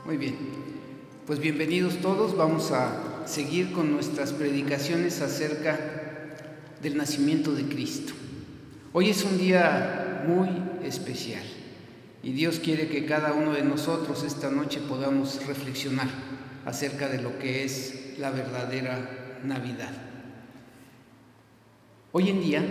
Muy bien, pues bienvenidos todos. Vamos a seguir con nuestras predicaciones acerca del nacimiento de Cristo. Hoy es un día muy especial y Dios quiere que cada uno de nosotros esta noche podamos reflexionar acerca de lo que es la verdadera Navidad. Hoy en día,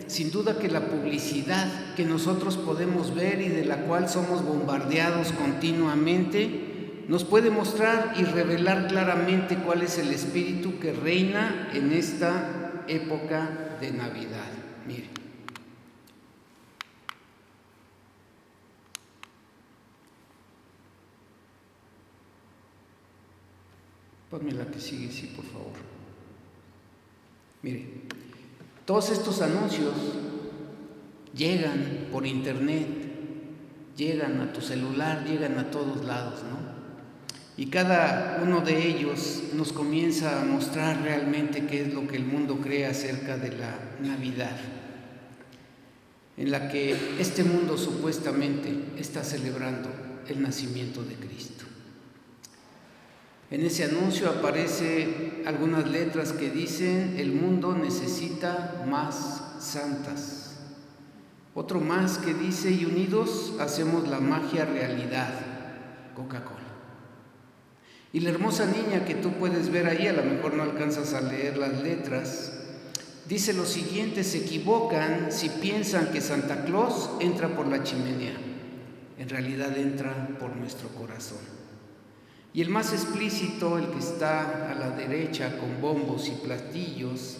sin duda que la publicidad que nosotros podemos ver y de la cual somos bombardeados continuamente, nos puede mostrar y revelar claramente cuál es el espíritu que reina en esta época de Navidad. Miren. Ponme la que sigue, sí, por favor. Miren, todos estos anuncios llegan por internet, llegan a tu celular, llegan a todos lados, ¿no? Y cada uno de ellos nos comienza a mostrar realmente qué es lo que el mundo cree acerca de la Navidad, en la que este mundo supuestamente está celebrando el nacimiento de Cristo. En ese anuncio aparecen algunas letras que dicen: el mundo necesita más santas. Otro más que dice: y unidos hacemos la magia realidad, Coca-Cola. Y la hermosa niña que tú puedes ver ahí, a lo mejor no alcanzas a leer las letras, dice lo siguiente: se equivocan si piensan que Santa Claus entra por la chimenea. En realidad entra por nuestro corazón. Y el más explícito, el que está a la derecha con bombos y platillos,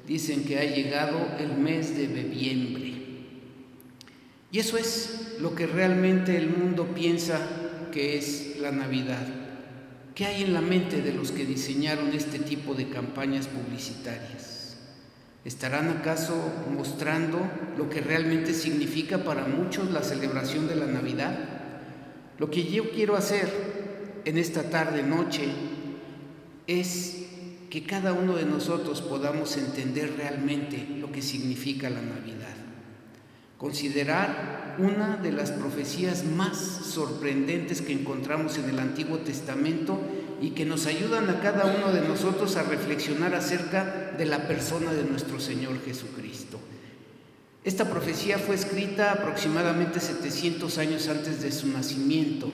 dicen que ha llegado el mes de noviembre. Y eso es lo que realmente el mundo piensa que es la Navidad. ¿Qué hay en la mente de los que diseñaron este tipo de campañas publicitarias? ¿Estarán acaso mostrando lo que realmente significa para muchos la celebración de la Navidad? Lo que yo quiero hacer en esta tarde, noche, es que cada uno de nosotros podamos entender realmente lo que significa la Navidad. Considerar una de las profecías más sorprendentes que encontramos en el Antiguo Testamento y que nos ayudan a cada uno de nosotros a reflexionar acerca de la persona de nuestro Señor Jesucristo. Esta profecía fue escrita aproximadamente 700 años antes de su nacimiento.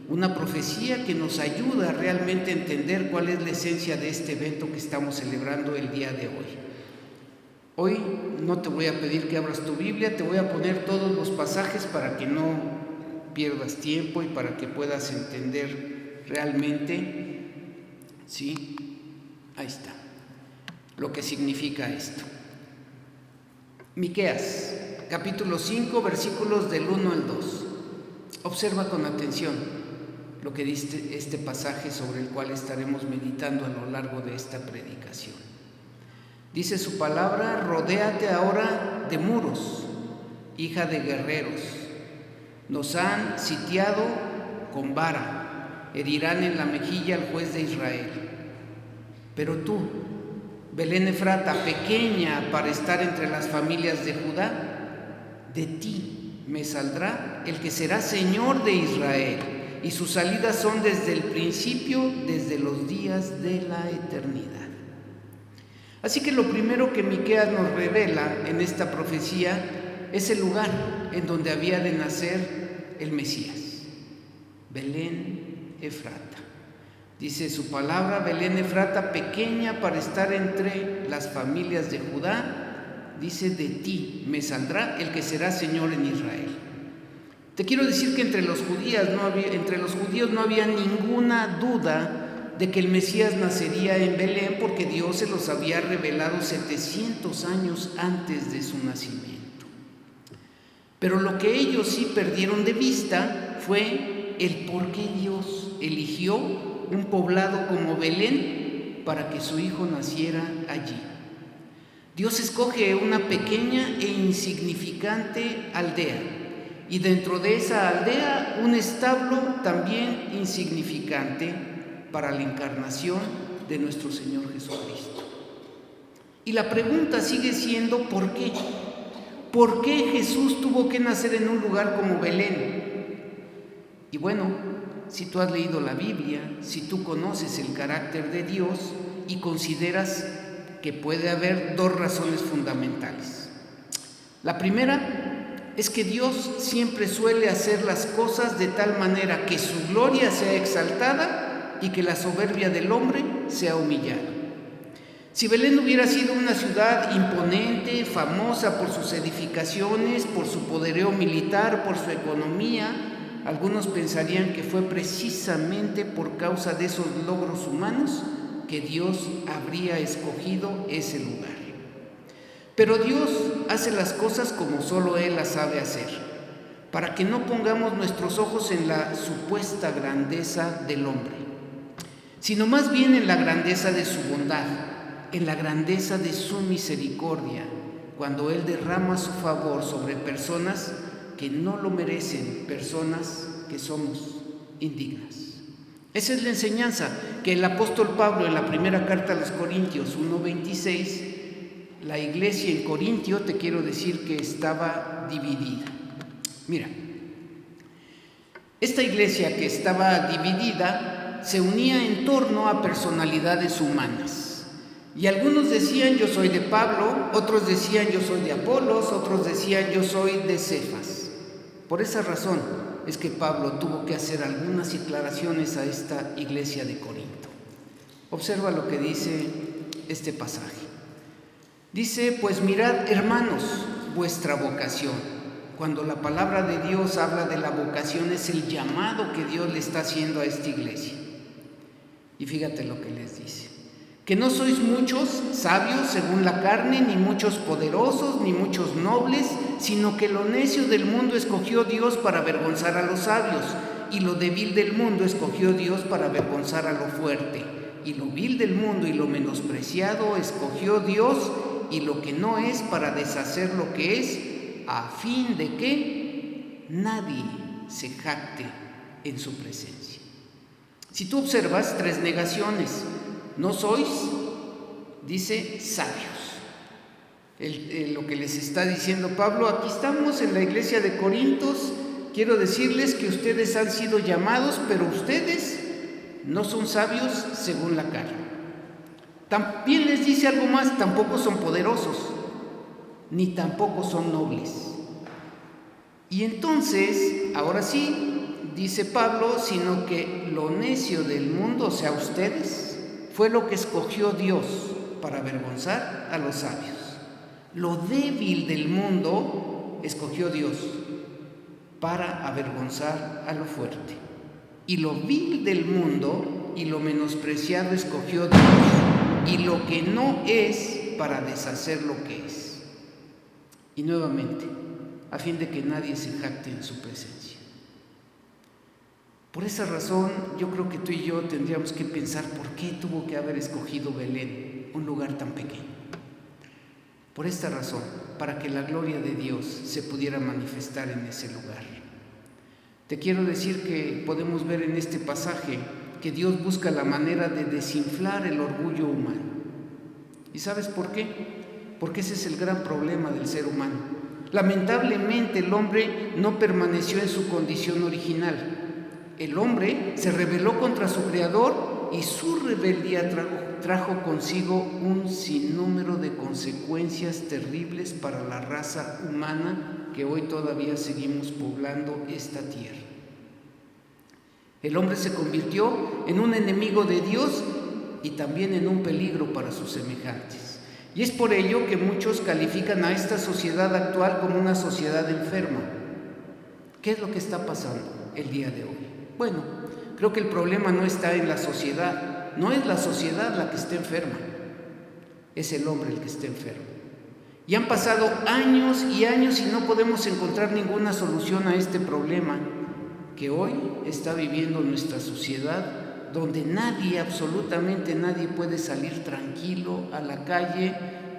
Una profecía que nos ayuda realmente a entender cuál es la esencia de este evento que estamos celebrando el día de hoy. Hoy no te voy a pedir que abras tu Biblia, te voy a poner todos los pasajes para que no pierdas tiempo y para que puedas entender realmente, ¿sí? Ahí está, lo que significa esto. Miqueas, capítulo 5, versículos del 1 al 2. Observa con atención lo que dice este pasaje sobre el cual estaremos meditando a lo largo de esta predicación. Dice su palabra: rodéate ahora de muros, hija de guerreros. Nos han sitiado con vara, herirán en la mejilla al juez de Israel. Pero tú, Belén Efrata, pequeña para estar entre las familias de Judá, de ti me saldrá el que será Señor de Israel, y sus salidas son desde el principio, desde los días de la eternidad. Así que lo primero que Miqueas nos revela en esta profecía es el lugar en donde había de nacer el Mesías, Belén Efrata. Dice su palabra: Belén Efrata, pequeña para estar entre las familias de Judá, dice: de ti me saldrá el que será Señor en Israel. Te quiero decir que entre los judíos no había ninguna duda de que el Mesías nacería en Belén, porque Dios se los había revelado 700 años antes de su nacimiento. Pero lo que ellos sí perdieron de vista fue el por qué Dios eligió un poblado como Belén para que su hijo naciera allí. Dios escoge una pequeña e insignificante aldea, y dentro de esa aldea un establo también insignificante para la encarnación de nuestro Señor Jesucristo. Y la pregunta sigue siendo: ¿por qué? ¿Por qué Jesús tuvo que nacer en un lugar como Belén? Y bueno, si tú has leído la Biblia, si tú conoces el carácter de Dios y consideras que puede haber dos razones fundamentales. La primera es que Dios siempre suele hacer las cosas de tal manera que su gloria sea exaltada y que la soberbia del hombre sea humillada. Si Belén hubiera sido una ciudad imponente, famosa por sus edificaciones, por su poderío militar, por su economía, algunos pensarían que fue precisamente por causa de esos logros humanos que Dios habría escogido ese lugar. Pero Dios hace las cosas como solo Él las sabe hacer, para que no pongamos nuestros ojos en la supuesta grandeza del hombre, sino más bien en la grandeza de su bondad, en la grandeza de su misericordia, cuando Él derrama su favor sobre personas que no lo merecen, personas que somos indignas. Esa es la enseñanza que el apóstol Pablo en la primera carta a los Corintios 1:26, la iglesia en Corintio, te quiero decir que estaba dividida. Mira, esta iglesia que estaba dividida se unía en torno a personalidades humanas. Y algunos decían yo soy de Pablo, otros decían yo soy de Apolos, otros decían yo soy de Cefas. Por esa razón es que Pablo tuvo que hacer algunas aclaraciones a esta iglesia de Corinto. Observa lo que dice este pasaje. Dice, pues mirad, hermanos, vuestra vocación. Cuando la palabra de Dios habla de la vocación, es el llamado que Dios le está haciendo a esta iglesia. Y fíjate lo que les dice. Que no sois muchos sabios según la carne, ni muchos poderosos, ni muchos nobles, sino que lo necio del mundo escogió Dios para avergonzar a los sabios, y lo débil del mundo escogió Dios para avergonzar a lo fuerte, y lo vil del mundo y lo menospreciado escogió Dios, y lo que no es para deshacer lo que es, a fin de que nadie se jacte en su presencia. Si tú observas tres negaciones, no sois, dice, sabios. Lo que les está diciendo Pablo, aquí estamos en la iglesia de Corintios, quiero decirles que ustedes han sido llamados, pero ustedes no son sabios según la carne. También les dice algo más, tampoco son poderosos, ni tampoco son nobles. Y entonces, ahora sí, dice Pablo, sino que lo necio del mundo, o sea, ustedes, fue lo que escogió Dios para avergonzar a los sabios. Lo débil del mundo escogió Dios para avergonzar a lo fuerte. Y lo vil del mundo y lo menospreciado escogió Dios, y lo que no es para deshacer lo que es. Y nuevamente, a fin de que nadie se jacte en su presencia. Por esa razón, yo creo que tú y yo tendríamos que pensar por qué tuvo que haber escogido Belén, un lugar tan pequeño. Por esta razón, para que la gloria de Dios se pudiera manifestar en ese lugar. Te quiero decir que podemos ver en este pasaje que Dios busca la manera de desinflar el orgullo humano. ¿Y sabes por qué? Porque ese es el gran problema del ser humano. Lamentablemente el hombre no permaneció en su condición original. El hombre se rebeló contra su Creador y su rebeldía trajo consigo un sinnúmero de consecuencias terribles para la raza humana que hoy todavía seguimos poblando esta tierra. El hombre se convirtió en un enemigo de Dios y también en un peligro para sus semejantes. Y es por ello que muchos califican a esta sociedad actual como una sociedad enferma. ¿Qué es lo que está pasando el día de hoy? Bueno, creo que el problema no está en la sociedad, no es la sociedad la que está enferma, es el hombre el que está enfermo. Y han pasado años y años y no podemos encontrar ninguna solución a este problema que hoy está viviendo nuestra sociedad, donde nadie, absolutamente nadie puede salir tranquilo a la calle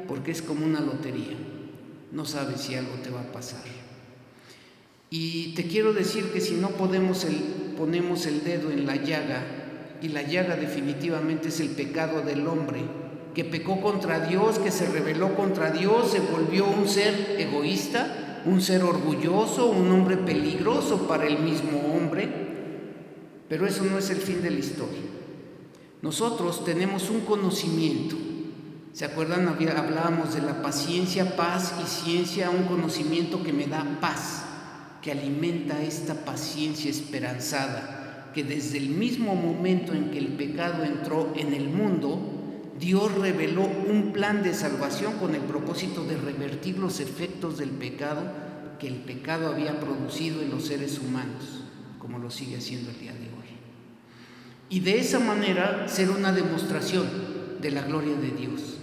porque es como una lotería, no sabes si algo te va a pasar. Y te quiero decir que si no ponemos el dedo en la llaga, y la llaga definitivamente es el pecado del hombre, que pecó contra Dios, que se rebeló contra Dios, se volvió un ser egoísta, un ser orgulloso, un hombre peligroso para el mismo hombre. Pero eso no es el fin de la historia. Nosotros tenemos un conocimiento. ¿Se acuerdan? Hablábamos de la paciencia, paz y ciencia, un conocimiento que me da paz, que alimenta esta paciencia esperanzada, que desde el mismo momento en que el pecado entró en el mundo, Dios reveló un plan de salvación con el propósito de revertir los efectos del pecado que el pecado había producido en los seres humanos, como lo sigue haciendo el día de hoy. Y de esa manera ser una demostración de la gloria de Dios,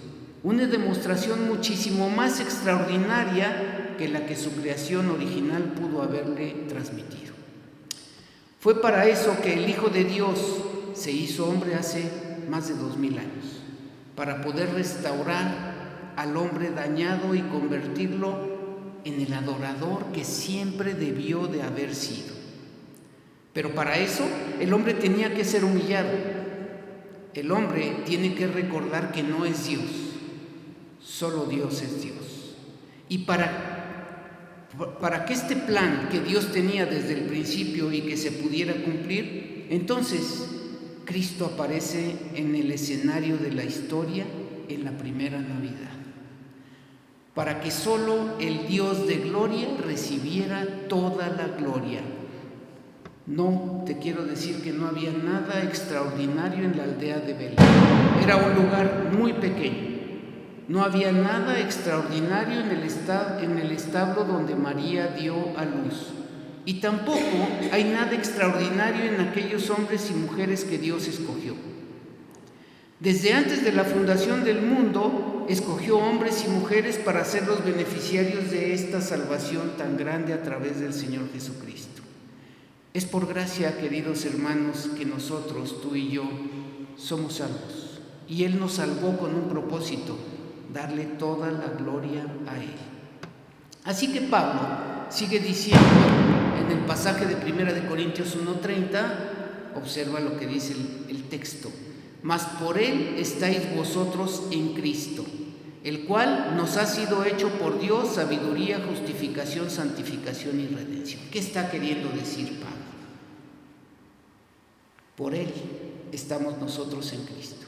una demostración muchísimo más extraordinaria que la que su creación original pudo haberle transmitido. Fue para eso que el Hijo de Dios se hizo hombre hace más de 2000 años, para poder restaurar al hombre dañado y convertirlo en el adorador que siempre debió de haber sido. Pero para eso el hombre tenía que ser humillado. El hombre tiene que recordar que no es Dios, solo Dios es Dios. Y para que este plan que Dios tenía desde el principio y que se pudiera cumplir, entonces Cristo aparece en el escenario de la historia en la primera Navidad, para que solo el Dios de gloria recibiera toda la gloria. No, te quiero decir que no había nada extraordinario en la aldea de Belén. Era un lugar muy pequeño. No había nada extraordinario en el establo donde María dio a luz. Y tampoco hay nada extraordinario en aquellos hombres y mujeres que Dios escogió. Desde antes de la fundación del mundo, escogió hombres y mujeres para ser los beneficiarios de esta salvación tan grande a través del Señor Jesucristo. Es por gracia, queridos hermanos, que nosotros, tú y yo, somos salvos. Y Él nos salvó con un propósito: darle toda la gloria a Él. Así que Pablo sigue diciendo en el pasaje de 1 Corintios 1:30, observa lo que dice el texto: mas por Él estáis vosotros en Cristo, el cual nos ha sido hecho por Dios sabiduría, justificación, santificación y redención. ¿Qué está queriendo decir Pablo? Por Él estamos nosotros en Cristo.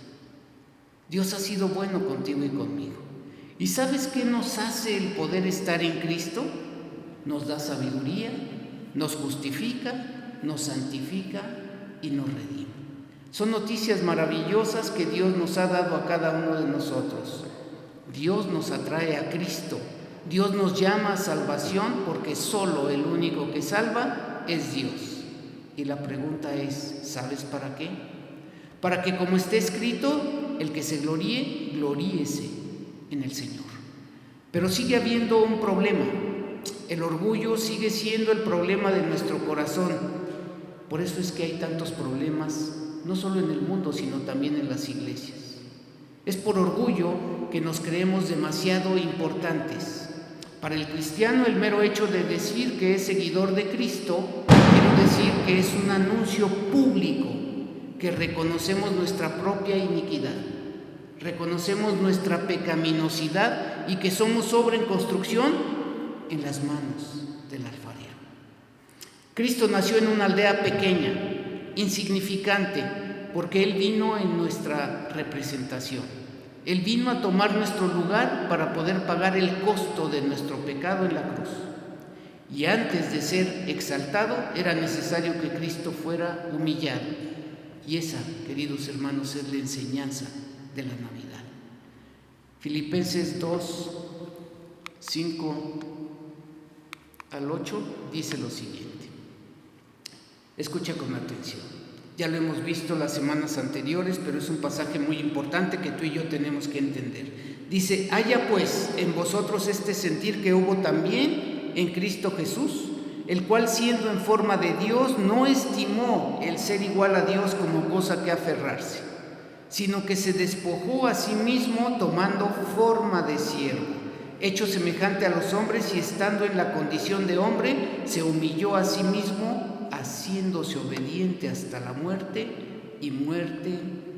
Dios ha sido bueno contigo y conmigo. ¿Y sabes qué nos hace el poder estar en Cristo? Nos da sabiduría, nos justifica, nos santifica y nos redime. Son noticias maravillosas que Dios nos ha dado a cada uno de nosotros. Dios nos atrae a Cristo. Dios nos llama a salvación porque solo el único que salva es Dios. Y la pregunta es, ¿sabes para qué? Para que, como está escrito, el que se gloríe, gloríese en el Señor. Pero sigue habiendo un problema. El orgullo sigue siendo el problema de nuestro corazón. Por eso es que hay tantos problemas, no solo en el mundo, sino también en las iglesias. Es por orgullo que nos creemos demasiado importantes. Para el cristiano, el mero hecho de decir que es seguidor de Cristo quiere decir que es un anuncio público, que reconocemos nuestra propia iniquidad, reconocemos nuestra pecaminosidad y que somos obra en construcción en las manos del alfarero. Cristo nació en una aldea pequeña, insignificante, porque Él vino en nuestra representación. Él vino a tomar nuestro lugar para poder pagar el costo de nuestro pecado en la cruz. Y antes de ser exaltado, era necesario que Cristo fuera humillado. Y esa, queridos hermanos, es la enseñanza de la Navidad. Filipenses 2, 5 al 8 dice lo siguiente. Escucha con atención. Ya lo hemos visto las semanas anteriores, pero es un pasaje muy importante que tú y yo tenemos que entender. Dice: haya pues en vosotros este sentir que hubo también en Cristo Jesús, el cual, siendo en forma de Dios, no estimó el ser igual a Dios como cosa que aferrarse, sino que se despojó a sí mismo, tomando forma de siervo, hecho semejante a los hombres, y estando en la condición de hombre, se humilló a sí mismo, haciéndose obediente hasta la muerte y muerte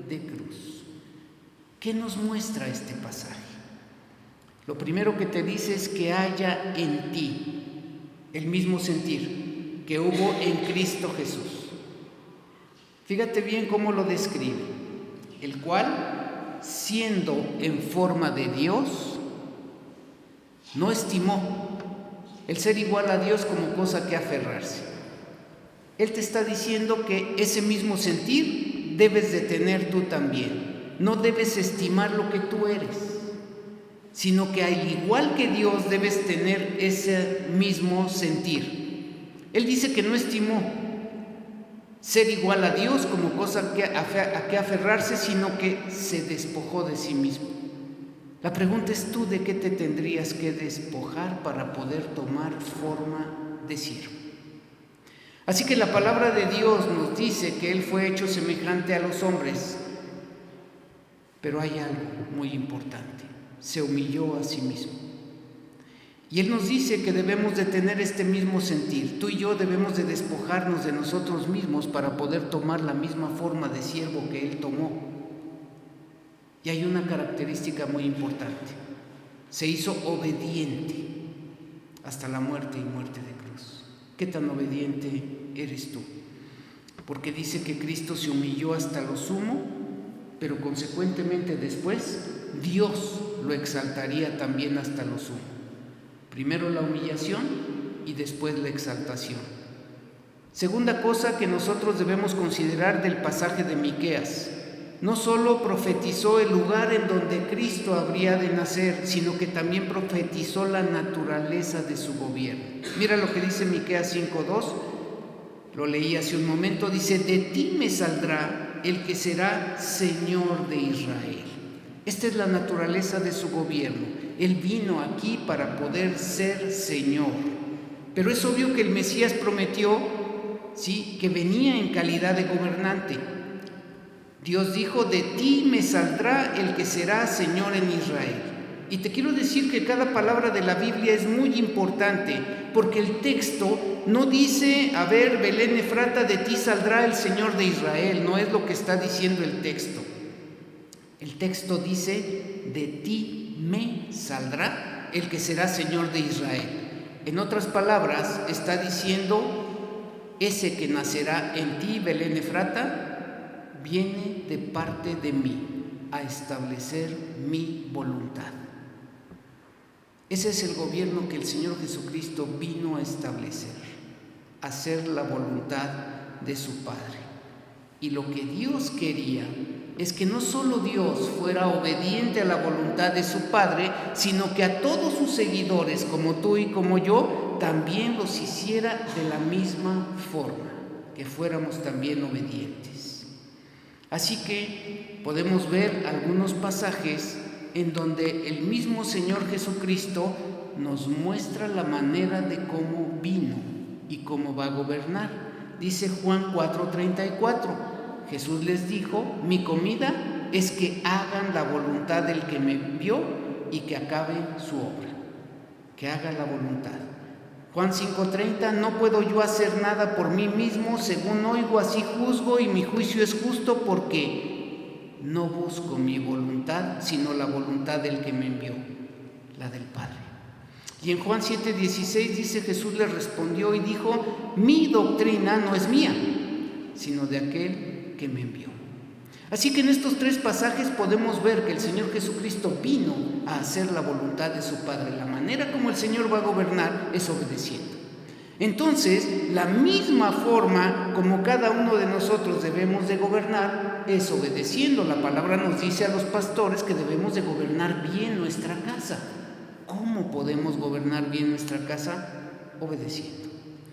de cruz. ¿Qué nos muestra este pasaje? Lo primero que te dice es que haya en ti el mismo sentir que hubo en Cristo Jesús. Fíjate bien cómo lo describe. El cual, siendo en forma de Dios, no estimó el ser igual a Dios como cosa que aferrarse. Él te está diciendo que ese mismo sentir debes de tener tú también. No debes estimar lo que tú eres, sino que al igual que Dios debes tener ese mismo sentir. Él dice que no estimó ser igual a Dios como cosa a que aferrarse, sino que se despojó de sí mismo. La pregunta es: ¿tú de qué te tendrías que despojar para poder tomar forma de siervo? Así que la palabra de Dios nos dice que Él fue hecho semejante a los hombres, pero hay algo muy importante: se humilló a sí mismo. Y Él nos dice que debemos de tener este mismo sentir. Tú y yo debemos de despojarnos de nosotros mismos para poder tomar la misma forma de siervo que Él tomó. Y hay una característica muy importante: se hizo obediente hasta la muerte y muerte de cruz. ¿Qué tan obediente eres tú? Porque dice que Cristo se humilló hasta lo sumo, pero consecuentemente después Dios lo exaltaría también hasta lo sumo. Primero la humillación y después la exaltación. Segunda cosa que nosotros debemos considerar del pasaje de Miqueas: no solo profetizó el lugar en donde Cristo habría de nacer, sino que también profetizó la naturaleza de su gobierno. Mira lo que dice Miqueas 5:2, lo leí hace un momento, dice: de ti me saldrá el que será Señor de Israel. Esta es la naturaleza de su gobierno. Él vino aquí para poder ser Señor. Pero es obvio que el Mesías prometió, sí, que venía en calidad de gobernante. Dios dijo: de ti me saldrá el que será Señor en Israel. Y te quiero decir que cada palabra de la Biblia es muy importante, porque el texto no dice: a ver, Belén Efrata, de ti saldrá el Señor de Israel. No es lo que está diciendo el texto. El texto dice: de ti me saldrá el que será Señor de Israel. En otras palabras, está diciendo: ese que nacerá en ti, Belén Efrata, viene de parte de mí a establecer mi voluntad. Ese es el gobierno que el Señor Jesucristo vino a establecer, hacer la voluntad de su Padre. Y lo que Dios quería es que no solo Dios fuera obediente a la voluntad de su Padre, sino que a todos sus seguidores, como tú y como yo, también los hiciera de la misma forma, que fuéramos también obedientes. Así que podemos ver algunos pasajes en donde el mismo Señor Jesucristo nos muestra la manera de cómo vino y cómo va a gobernar. Dice Juan 4:34, Jesús les dijo: mi comida es que hagan la voluntad del que me envió y que acaben su obra, que haga la voluntad. Juan 5:30, no puedo yo hacer nada por mí mismo, según oigo así juzgo, y mi juicio es justo, porque no busco mi voluntad, sino la voluntad del que me envió, la del Padre. Y en Juan 7:16 dice: Jesús le respondió y dijo: mi doctrina no es mía, sino de aquel que me envió. Así que en estos tres pasajes podemos ver que el Señor Jesucristo vino a hacer la voluntad de su Padre. La manera como el Señor va a gobernar es obedeciendo. Entonces, la misma forma como cada uno de nosotros debemos de gobernar es obedeciendo. La palabra nos dice a los pastores que debemos de gobernar bien nuestra casa. ¿Cómo podemos gobernar bien nuestra casa? Obedeciendo.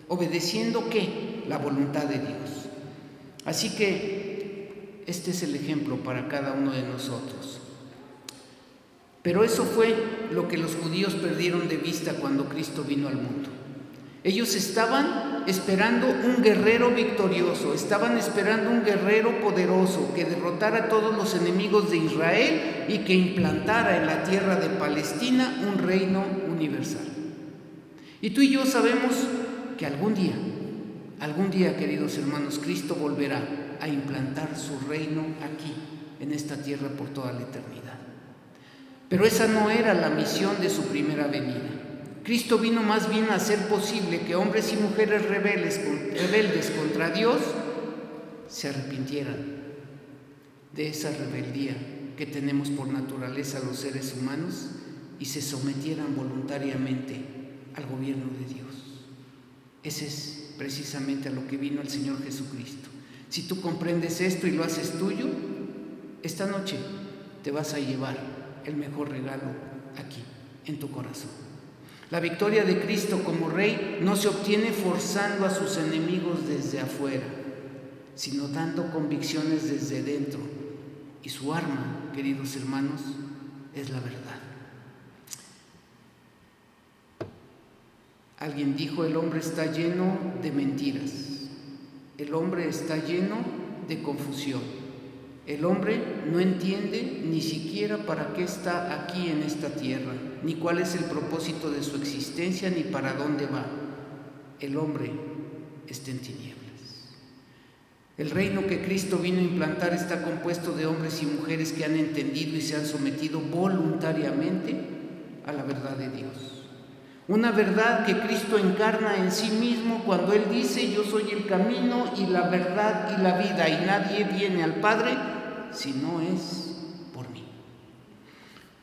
¿Obedeciendo qué? La voluntad de Dios. Así que este es el ejemplo para cada uno de nosotros. Pero eso fue lo que los judíos perdieron de vista cuando Cristo vino al mundo. Ellos estaban esperando un guerrero victorioso, estaban esperando un guerrero poderoso que derrotara a todos los enemigos de Israel y que implantara en la tierra de Palestina un reino universal. Y tú y yo sabemos que algún día, queridos hermanos, Cristo volverá a implantar su reino aquí, en esta tierra, por toda la eternidad. Pero esa no era la misión de su primera venida. Cristo vino más bien a hacer posible que hombres y mujeres rebeldes contra Dios se arrepintieran de esa rebeldía que tenemos por naturaleza los seres humanos y se sometieran voluntariamente al gobierno de Dios. Ese es precisamente a lo que vino el Señor Jesucristo. Si tú comprendes esto y lo haces tuyo, esta noche te vas a llevar el mejor regalo aquí, en tu corazón. La victoria de Cristo como Rey no se obtiene forzando a sus enemigos desde afuera, sino dando convicciones desde dentro. Y su arma, queridos hermanos, es la verdad. Alguien dijo: el hombre está lleno de mentiras, el hombre está lleno de confusión, el hombre no entiende ni siquiera para qué está aquí en esta tierra, ni cuál es el propósito de su existencia, ni para dónde va. El hombre está en tinieblas. El reino que Cristo vino a implantar está compuesto de hombres y mujeres que han entendido y se han sometido voluntariamente a la verdad de Dios. Una verdad que Cristo encarna en sí mismo cuando Él dice: yo soy el camino y la verdad y la vida, y nadie viene al Padre si no es por mí.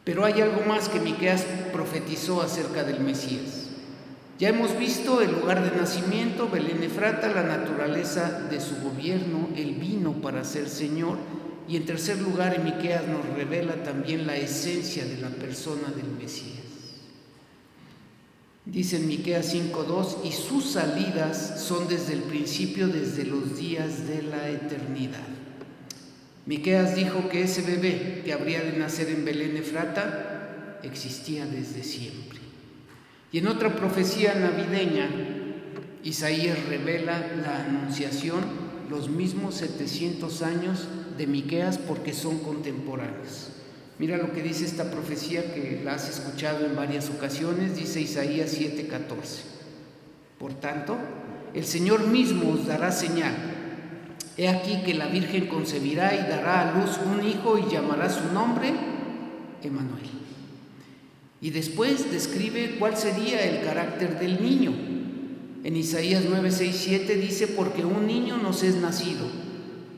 Pero hay algo más que Miqueas profetizó acerca del Mesías. Ya hemos visto el lugar de nacimiento, Belén Efrata, la naturaleza de su gobierno. Él vino para ser Señor. Y en tercer lugar, Miqueas nos revela también la esencia de la persona del Mesías. Dice en Miqueas 5:2: y sus salidas son desde el principio, desde los días de la eternidad. Miqueas dijo que ese bebé que habría de nacer en Belén Efrata existía desde siempre. Y en otra profecía navideña, Isaías revela la anunciación, los mismos 700 años de Miqueas, porque son contemporáneos. Mira lo que dice esta profecía, que la has escuchado en varias ocasiones. Dice Isaías 7:14: por tanto, el Señor mismo os dará señal. He aquí que la Virgen concebirá y dará a luz un hijo y llamará su nombre Emmanuel. Y después describe cuál sería el carácter del niño. En Isaías 9:6-7 dice: porque un niño nos es nacido,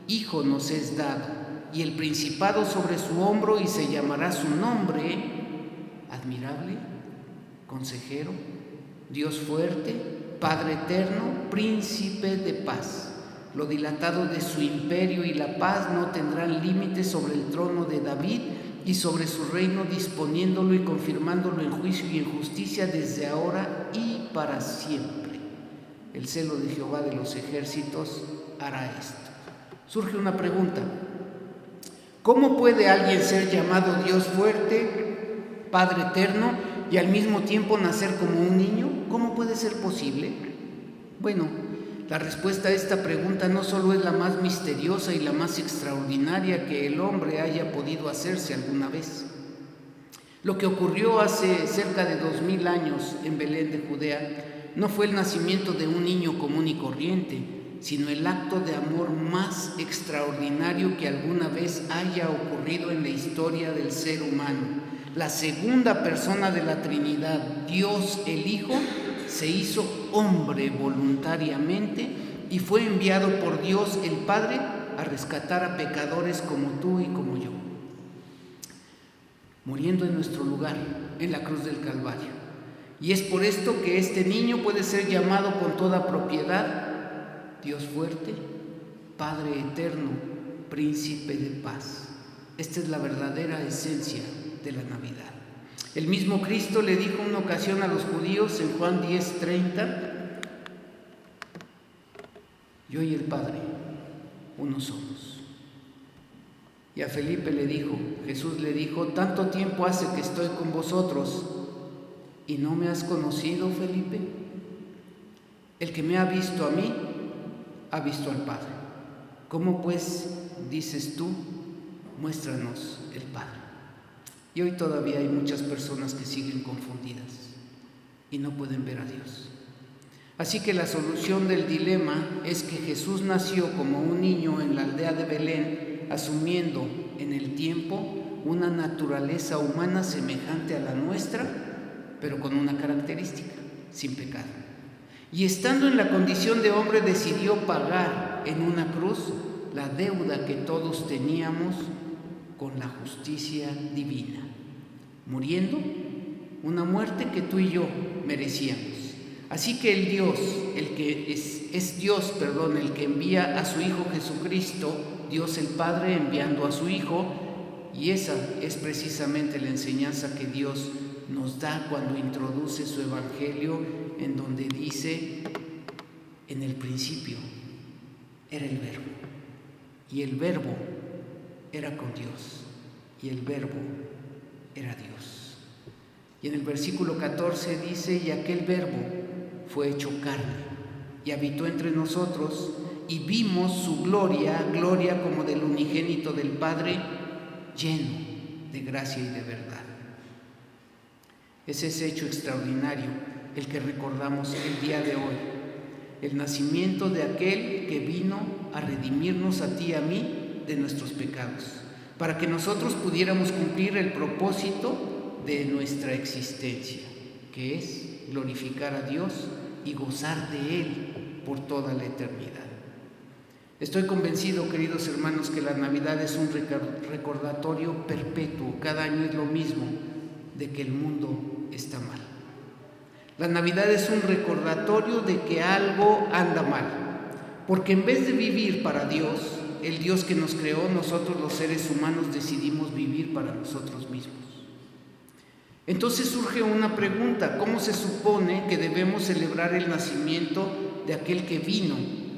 hijo nos es dado, y el principado sobre su hombro, y se llamará su nombre admirable, consejero, Dios fuerte, Padre eterno, príncipe de paz. Lo dilatado de su imperio y la paz no tendrán límites sobre el trono de David y sobre su reino, disponiéndolo y confirmándolo en juicio y en justicia desde ahora y para siempre. El celo de Jehová de los ejércitos hará esto. Surge una pregunta: ¿cómo puede alguien ser llamado Dios fuerte, Padre eterno, y al mismo tiempo nacer como un niño? ¿Cómo puede ser posible? Bueno, la respuesta a esta pregunta no solo es la más misteriosa y la más extraordinaria que el hombre haya podido hacerse alguna vez. Lo que ocurrió hace cerca de 2000 años en Belén de Judea no fue el nacimiento de un niño común y corriente, sino el acto de amor más extraordinario que alguna vez haya ocurrido en la historia del ser humano. La segunda persona de la Trinidad, Dios el Hijo, se hizo hombre voluntariamente y fue enviado por Dios el Padre a rescatar a pecadores como tú y como yo, muriendo en nuestro lugar en la cruz del Calvario. Y es por esto que este niño puede ser llamado con toda propiedad Dios fuerte, Padre eterno, príncipe de paz. Esta es la verdadera esencia de la Navidad. El mismo Cristo le dijo una ocasión a los judíos en Juan 10:30: yo y el Padre, uno somos. Y a Felipe le dijo, Jesús le dijo: tanto tiempo hace que estoy con vosotros y no me has conocido, Felipe. El que me ha visto a mí, ha visto al Padre. ¿Cómo pues dices tú, muéstranos el Padre? Y hoy todavía hay muchas personas que siguen confundidas y no pueden ver a Dios. Así que la solución del dilema es que Jesús nació como un niño en la aldea de Belén, asumiendo en el tiempo una naturaleza humana semejante a la nuestra, pero con una característica: sin pecado. Y estando en la condición de hombre, decidió pagar en una cruz la deuda que todos teníamos con la justicia divina, muriendo una muerte que tú y yo merecíamos. Así que el Dios, el que es Dios, el que envía a su Hijo Jesucristo, Dios el Padre enviando a su Hijo, y esa es precisamente la enseñanza que Dios nos da cuando introduce su Evangelio, en donde dice: en el principio era el Verbo, y el Verbo era con Dios, y el Verbo era Dios. Y en el versículo 14 dice: y aquel Verbo fue hecho carne y habitó entre nosotros, y vimos su gloria, gloria como del unigénito del Padre, lleno de gracia y de verdad. Es ese hecho extraordinario el que recordamos el día de hoy, el nacimiento de aquel que vino a redimirnos a ti y a mí de nuestros pecados, para que nosotros pudiéramos cumplir el propósito de nuestra existencia, que es glorificar a Dios y gozar de Él por toda la eternidad. Estoy convencido, queridos hermanos, que la Navidad es un recordatorio perpetuo, cada año es lo mismo, de que el mundo está mal. La Navidad es un recordatorio de que algo anda mal, porque en vez de vivir para Dios, el Dios que nos creó, nosotros los seres humanos decidimos vivir para nosotros mismos. Entonces surge una pregunta: ¿cómo se supone que debemos celebrar el nacimiento de aquel que vino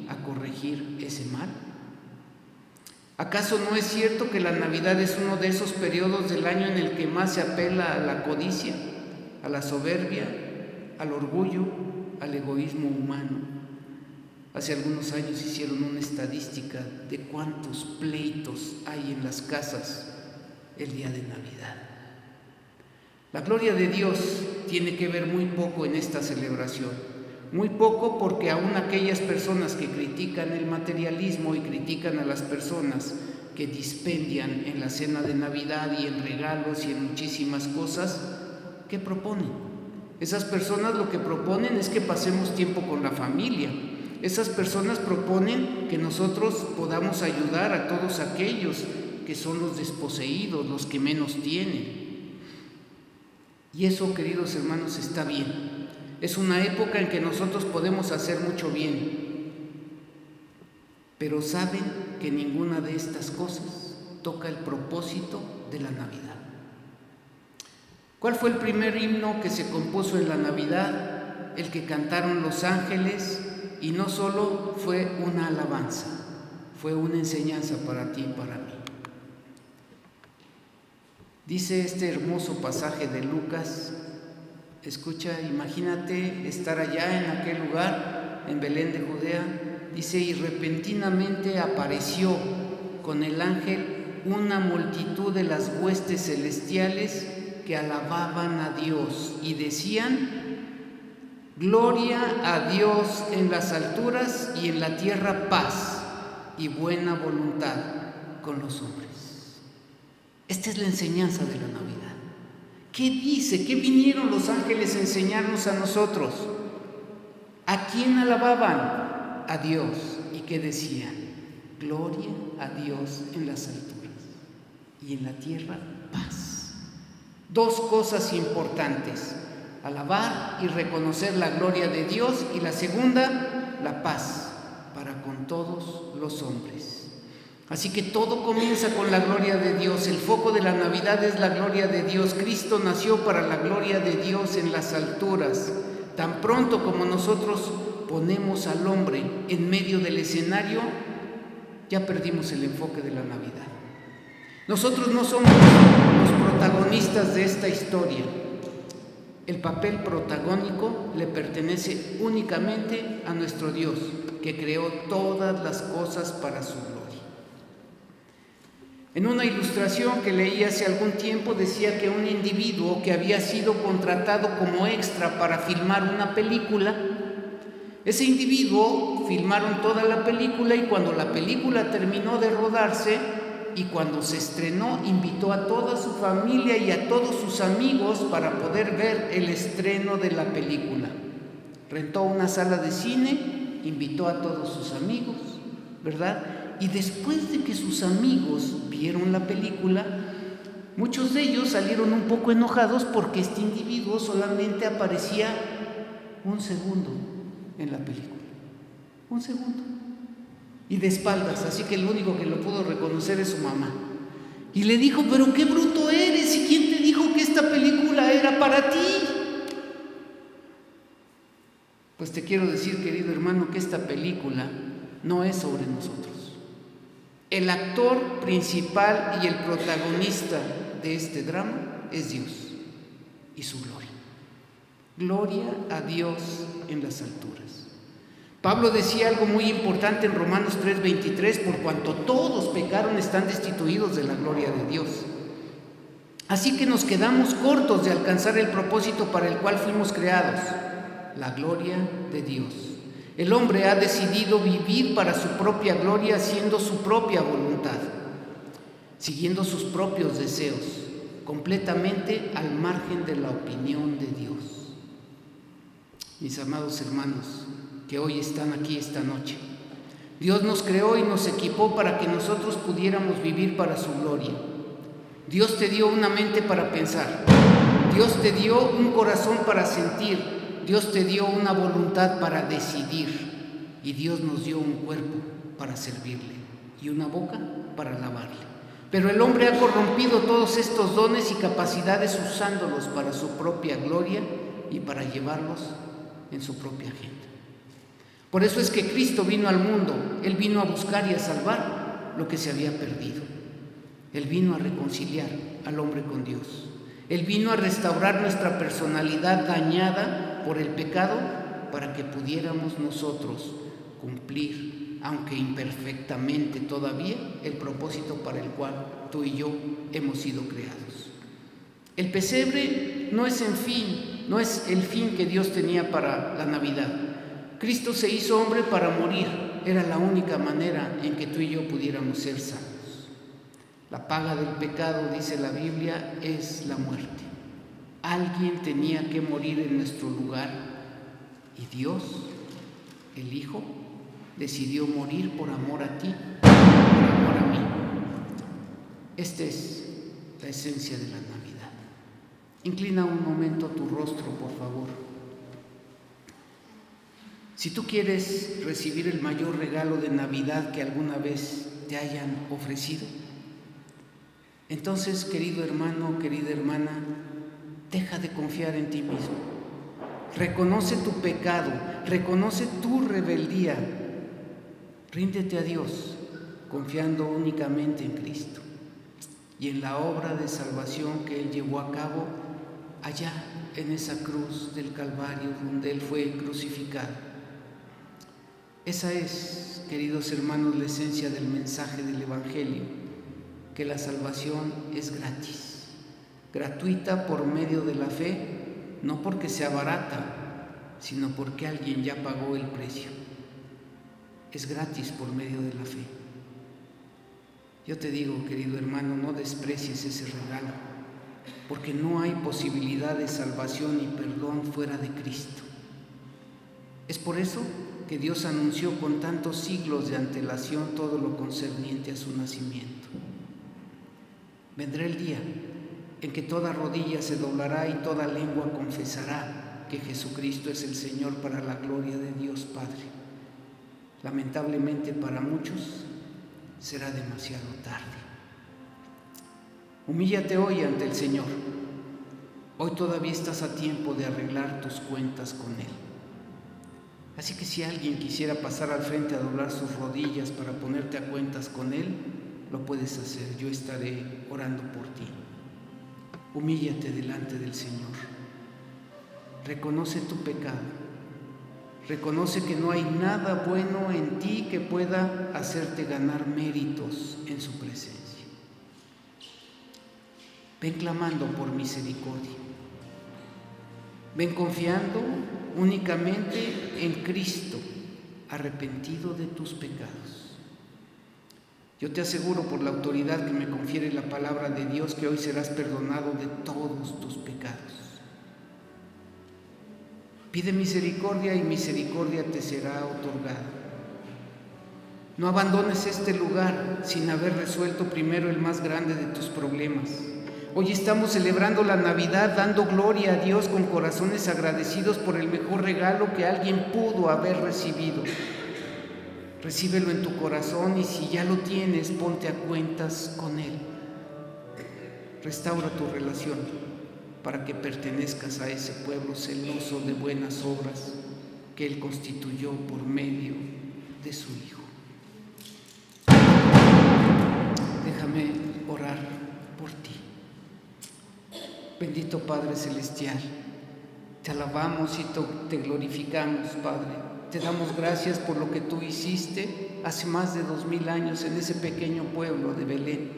a corregir ese mal? ¿Acaso no es cierto que la Navidad es uno de esos periodos del año en el que más se apela a la codicia, a la soberbia, al orgullo, al egoísmo humano? Hace algunos años hicieron una estadística de cuántos pleitos hay en las casas el día de Navidad. La gloria de Dios tiene que ver muy poco en esta celebración, muy poco, porque aún aquellas personas que critican el materialismo y critican a las personas que dispendian en la cena de Navidad y en regalos y en muchísimas cosas, ¿qué proponen? Esas personas lo que proponen es que pasemos tiempo con la familia. Esas personas proponen que nosotros podamos ayudar a todos aquellos que son los desposeídos, los que menos tienen. Y eso, queridos hermanos, está bien. Es una época en que nosotros podemos hacer mucho bien. Pero saben que ninguna de estas cosas toca el propósito de la Navidad. ¿Cuál fue el primer himno que se compuso en la Navidad? El que cantaron los ángeles, y no solo fue una alabanza, fue una enseñanza para ti y para mí. Dice este hermoso pasaje de Lucas, escucha, imagínate estar allá en aquel lugar, en Belén de Judea. Dice: y repentinamente apareció con el ángel una multitud de las huestes celestiales que alababan a Dios y decían: gloria a Dios en las alturas y en la tierra paz y buena voluntad con los hombres. Esta es la enseñanza de la Navidad. ¿Qué dice? ¿Qué vinieron los ángeles a enseñarnos a nosotros? ¿A quién alababan? A Dios. ¿Y qué decían? Gloria a Dios en las alturas y en la tierra paz. Dos cosas importantes: alabar y reconocer la gloria de Dios, y la segunda, la paz para con todos los hombres. Así que todo comienza con la gloria de Dios. El foco de la Navidad es la gloria de Dios. Cristo nació para la gloria de Dios en las alturas. Tan pronto como nosotros ponemos al hombre en medio del escenario, ya perdimos el enfoque de la Navidad. Nosotros no somos los protagonistas de esta historia. El papel protagónico le pertenece únicamente a nuestro Dios, que creó todas las cosas para su gloria. En una ilustración que leí hace algún tiempo decía que un individuo que había sido contratado como extra para filmar una película, ese individuo filmaron toda la película, y cuando la película terminó de rodarse y cuando se estrenó, invitó a toda su familia y a todos sus amigos para poder ver el estreno de la película. Rentó una sala de cine, invitó a todos sus amigos, ¿verdad? y después de que sus amigos vieron la película, muchos de ellos salieron un poco enojados porque este individuo solamente aparecía un segundo en la película. Un segundo. Y de espaldas, así que el único que lo pudo reconocer es su mamá. Y le dijo: pero qué bruto eres, ¿y quién te dijo que esta película era para ti? Pues te quiero decir, querido hermano, que esta película no es sobre nosotros. El actor principal y el protagonista de este drama es Dios y su gloria. Gloria a Dios en las alturas. Pablo decía algo muy importante en Romanos 3:23: por cuanto todos pecaron, están destituidos de la gloria de Dios. Así que nos quedamos cortos de alcanzar el propósito para el cual fuimos creados, la gloria de Dios. El hombre ha decidido vivir para su propia gloria, haciendo su propia voluntad, siguiendo sus propios deseos, completamente al margen de la opinión de Dios. Mis amados hermanos, que hoy están aquí esta noche, Dios nos creó y nos equipó para que nosotros pudiéramos vivir para su gloria. Dios te dio una mente para pensar, Dios te dio un corazón para sentir, Dios te dio una voluntad para decidir, y Dios nos dio un cuerpo para servirle y una boca para alabarle. Pero el hombre ha corrompido todos estos dones y capacidades usándolos para su propia gloria y para llevarlos en su propia agenda. Por eso es que Cristo vino al mundo. Él vino a buscar y a salvar lo que se había perdido. Él vino a reconciliar al hombre con Dios. Él vino a restaurar nuestra personalidad dañada por el pecado para que pudiéramos nosotros cumplir, aunque imperfectamente todavía, el propósito para el cual tú y yo hemos sido creados. El pesebre no es el fin que Dios tenía para la Navidad. Cristo se hizo hombre para morir. Era la única manera en que tú y yo pudiéramos ser salvos. La paga del pecado, dice la Biblia, es la muerte. Alguien tenía que morir en nuestro lugar y Dios, el Hijo, decidió morir por amor a ti, por amor a mí. Esta es la esencia de la Navidad. Inclina un momento tu rostro, por favor. Si tú quieres recibir el mayor regalo de Navidad que alguna vez te hayan ofrecido, entonces, querido hermano, querida hermana, deja de confiar en ti mismo. Reconoce tu pecado, reconoce tu rebeldía. Ríndete a Dios, confiando únicamente en Cristo y en la obra de salvación que Él llevó a cabo allá en esa cruz del Calvario donde Él fue crucificado. Esa es, queridos hermanos, la esencia del mensaje del Evangelio, que la salvación es gratis, gratuita por medio de la fe, no porque sea barata, sino porque alguien ya pagó el precio. Es gratis por medio de la fe. Yo te digo, querido hermano, no desprecies ese regalo, porque no hay posibilidad de salvación y perdón fuera de Cristo. Es por eso que Dios anunció con tantos siglos de antelación todo lo concerniente a su nacimiento. Vendrá el día en que toda rodilla se doblará y toda lengua confesará que Jesucristo es el Señor, para la gloria de Dios Padre. Lamentablemente para muchos será demasiado tarde. Humíllate hoy ante el Señor. Hoy todavía estás a tiempo de arreglar tus cuentas con Él. Así que si alguien quisiera pasar al frente a doblar sus rodillas para ponerte a cuentas con Él, lo puedes hacer. Yo estaré orando por ti. Humíllate delante del Señor. Reconoce tu pecado. Reconoce que no hay nada bueno en ti que pueda hacerte ganar méritos en su presencia. Ven clamando por misericordia. Ven confiando únicamente en Cristo, arrepentido de tus pecados. Yo te aseguro por la autoridad que me confiere la palabra de Dios que hoy serás perdonado de todos tus pecados. Pide misericordia y misericordia te será otorgada. No abandones este lugar sin haber resuelto primero el más grande de tus problemas. Hoy estamos celebrando la Navidad, dando gloria a Dios con corazones agradecidos por el mejor regalo que alguien pudo haber recibido. Recíbelo en tu corazón y si ya lo tienes, ponte a cuentas con Él. Restaura tu relación para que pertenezcas a ese pueblo celoso de buenas obras que Él constituyó por medio de su Hijo. Déjame orar por ti. Bendito Padre Celestial, te alabamos y te glorificamos, Padre. Te damos gracias por lo que tú hiciste hace más de 2000 años en ese pequeño pueblo de Belén,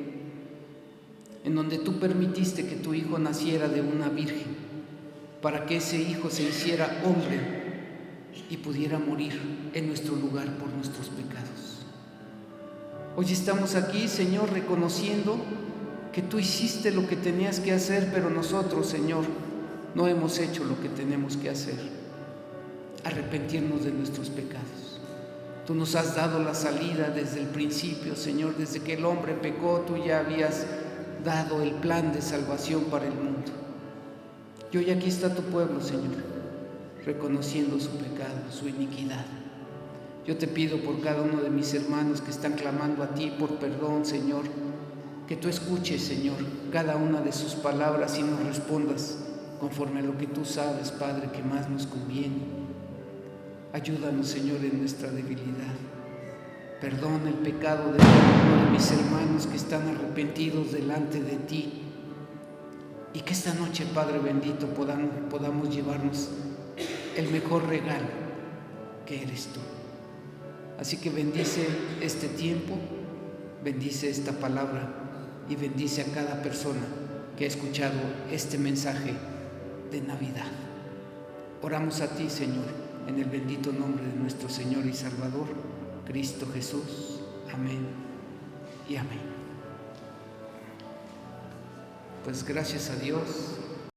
en donde tú permitiste que tu Hijo naciera de una virgen, para que ese Hijo se hiciera hombre y pudiera morir en nuestro lugar por nuestros pecados. Hoy estamos aquí, Señor, reconociendo que tú hiciste lo que tenías que hacer, pero nosotros, Señor, no hemos hecho lo que tenemos que hacer: arrepentirnos de nuestros pecados. Tú nos has dado la salida desde el principio, Señor. Desde que el hombre pecó, tú ya habías dado el plan de salvación para el mundo. Y hoy aquí está tu pueblo, Señor, reconociendo su pecado, su iniquidad. Yo te pido por cada uno de mis hermanos que están clamando a ti por perdón, Señor, que tú escuches, Señor, cada una de sus palabras y nos respondas conforme a lo que tú sabes, Padre, que más nos conviene. Ayúdanos, Señor, en nuestra debilidad. Perdona el pecado de cada uno de mis hermanos que están arrepentidos delante de ti. Y que esta noche, Padre bendito, podamos llevarnos el mejor regalo, que eres tú. Así que bendice este tiempo, bendice esta palabra y bendice a cada persona que ha escuchado este mensaje de Navidad. Oramos a ti, Señor, en el bendito nombre de nuestro Señor y Salvador, Cristo Jesús. Amén y amén. Pues gracias a Dios.